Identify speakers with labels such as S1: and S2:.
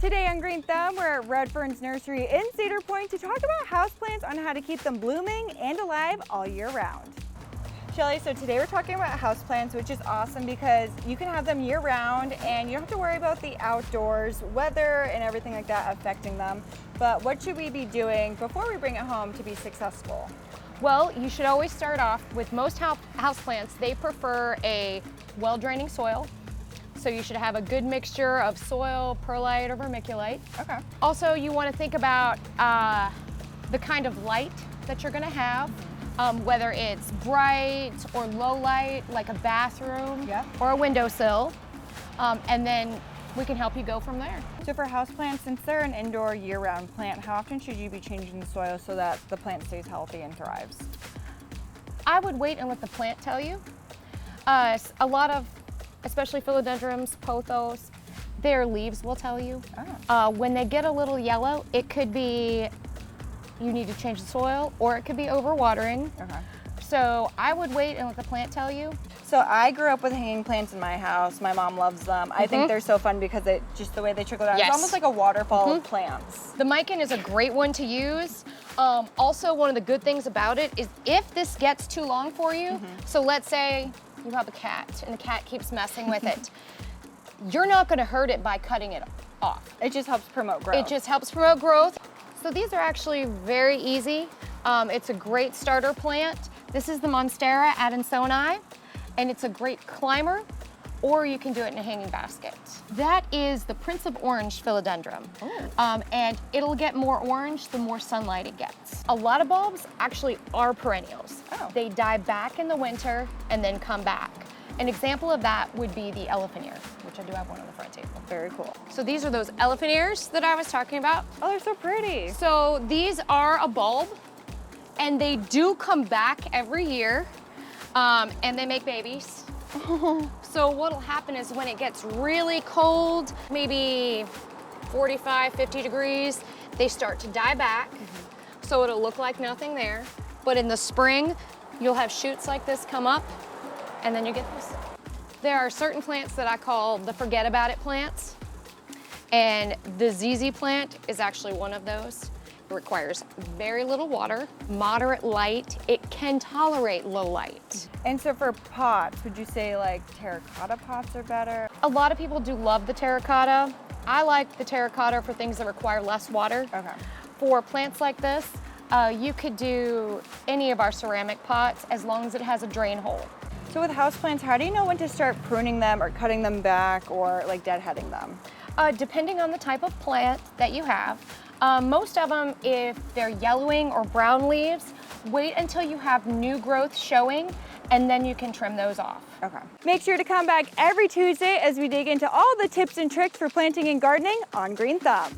S1: Today on Green Thumb, we're at Redfern's Nursery in Cedar Point to talk about houseplants on how to keep them blooming and alive all year round. Shelly, so today we're talking about houseplants, which is awesome because you can have them year round and you don't have to worry about the outdoors, weather and everything like that affecting them. But what should we be doing before we bring it home to be successful?
S2: Well, you should always start off with most houseplants, they prefer a well-draining soil. So you should have a good mixture of soil, perlite, or vermiculite.
S1: Okay.
S2: Also, you want to think about the kind of light that you're going to have, whether it's bright or low light, like a bathroom or a windowsill, and then we can help you go from there.
S1: So for houseplants, since they're an indoor year-round plant, how often should you be changing the soil so that the plant stays healthy and thrives?
S2: I would wait and let the plant tell you. A lot of, especially philodendrons, pothos, their leaves will tell you. When they get a little yellow, it could be you need to change the soil, or it could be overwatering. So I would wait and let the plant tell you.
S1: So I grew up with hanging plants in my house. My mom loves them. I think they're so fun because just the way they trickle down. It's almost like a waterfall of plants.
S2: The Meghan is a great one to use. Also, one of the good things about it is if this gets too long for you, so let's say you have a cat and the cat keeps messing with it, you're not going to hurt it by cutting it off.
S1: It just helps promote growth.
S2: It just helps promote growth. So these are actually very easy. It's a great starter plant. This is the Monstera adansonii, and it's a great climber, or you can do it in a hanging basket. That is the Prince of Orange philodendron. And it'll get more orange the more sunlight it gets. A lot of bulbs actually are perennials. They die back in the winter and then come back. An example of that would be the elephant ear, which I do have one on the front table.
S1: Very cool.
S2: So these are those elephant ears that I was talking about.
S1: Oh, they're so pretty.
S2: So these are a bulb, and they do come back every year, and they make babies. So what'll happen is when it gets really cold, maybe 45, 50 degrees, they start to die back. So it'll look like nothing there. But in the spring, you'll have shoots like this come up, and then you get this. There are certain plants that I call the forget about it plants. And the ZZ plant is actually one of those. It requires very little water, moderate light. It can tolerate low light.
S1: And so for pots, would you say like terracotta pots are better?
S2: A lot of people do love the terracotta. I like the terracotta for things that require less water. For plants like this, you could do any of our ceramic pots as long as it has a drain hole.
S1: So with houseplants, how do you know when to start pruning them or cutting them back or like deadheading them?
S2: Depending on the type of plant that you have. Most of them, if they're yellowing or brown leaves, wait until you have new growth showing, and then you can trim those off.
S1: Make sure to come back every Tuesday as we dig into all the tips and tricks for planting and gardening on Green Thumb.